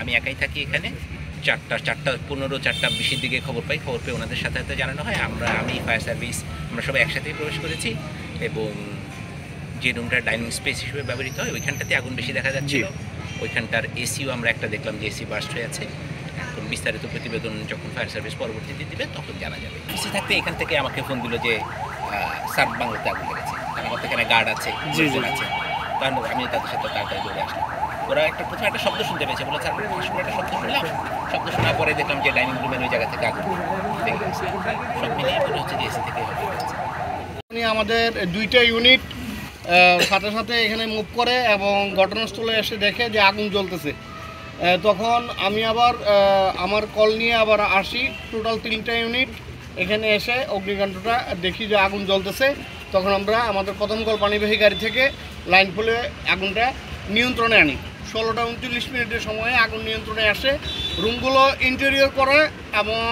আমি একাই থাকি এখানে। 4:15 দিকে খবর পাই ওনাদের সাথে সাথে জানানো হয়। আমি ফায়ার সার্ভিস আমরা সবাই একসাথেই প্রবেশ করেছি এবং যে রুমটা ডাইনিং স্পেস হিসেবে ব্যবহৃত হয় ওইখানটাতে আগুন বেশি দেখা যাচ্ছিল। ওইখানটার এসিও আমরা একটা দেখলাম যে এসি বাস্ট হয়ে আছে। এখন বিস্তারিত প্রতিবেদন যখন ফায়ার সার্ভিস পরবর্তীতে দিবে তখন জানা যাবে। এসি থাকতে এখান থেকে আমাকে ফোন দিল যে সার্ভ বাংলাতে আগুন লেগেছে। আমার এখানে গার্ড আছে, আছে, কারণ আমি তাদের সাথে তাড়াতাড়ি দৌড়ে আসলাম। ওরা প্রথমে একটা শব্দ শুনতে পেয়েছে, বলে স্যার একটা শব্দ শুনলাম। শব্দ শোনার পরে দেখলাম যে ডাইনিং রুমের ওই জায়গা থেকে আগুন লেগে গেছে। সব মিলিয়ে মনে হচ্ছে যে এসি থেকে আমাদের 2টা ইউনিট সাথে সাথে এখানে মুভ করে এবং ঘটনাস্থলে এসে দেখে যে আগুন জ্বলতেছে। তখন আমি আবার আমার কল নিয়ে আবার আসি। টোটাল 3টা ইউনিট এখানে এসে অগ্নিকাণ্ডটা দেখি যে আগুন জ্বলতেছে। তখন আমরা আমাদের প্রথম কল পানিবাহী গাড়ি থেকে লাইন খুলে আগুনটা নিয়ন্ত্রণে আনি। 16টা 29 সময়ে আগুন নিয়ন্ত্রণে আসে। রুমগুলো ইন্টেরিয়র করা এবং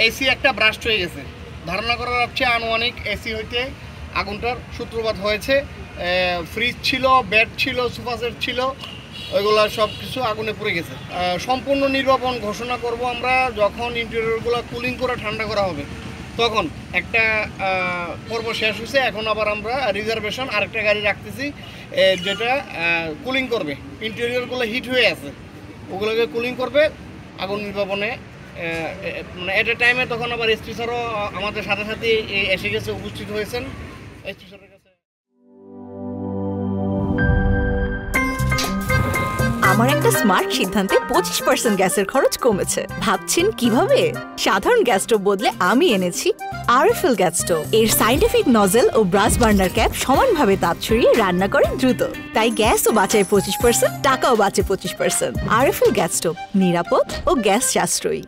এসি একটা ব্রাস্ট হয়ে গেছে। ধারণা করা যাচ্ছে আনুমানিক এসি হইতে আগুনটার সূত্রপাত হয়েছে। ফ্রিজ ছিল, বেড ছিল, সোফা সেট ছিল, ওইগুলো সব কিছু আগুনে পড়ে গেছে। সম্পূর্ণ নির্বাপন ঘোষণা করব আমরা যখন ইন্টেরিয়রগুলো কুলিং করে ঠান্ডা করা হবে। তখন একটা পর্ব শেষ হয়েছে। এখন আবার আমরা রিজার্ভেশন আরেকটা গাড়ি রাখতেছি যেটা কুলিং করবে। ইন্টেরিয়রগুলো হিট হয়ে আছে, ওগুলোকে কুলিং করবে আগুন নির্বাপনে। মানে এট এ টাইমে তখন আবার এসপি স্যারও আমাদের সাথে সাথে এসে গেছে, উপস্থিত হয়েছেন এসপি স্যারের কাছে। আমার একটা স্মার্ট সিদ্ধান্তে 25% গ্যাসের খরচ কমেছে। ভাবছেন কিভাবে? সাধারণ গ্যাস স্টোভ বদলে আমি এনেছি আরএফএল গ্যাস স্টোভ। এর সাইন্টিফিক নজল ও ব্রাস বার্নার ক্যাপ সমানভাবে তাপ ছড়িয়ে রান্না করে দ্রুত। তাই গ্যাসও বাঁচায় 25%, টাকাও বাঁচে 25%। আরএফএল গ্যাস স্টোভ নিরাপদ ও গ্যাস সাশ্রয়ী।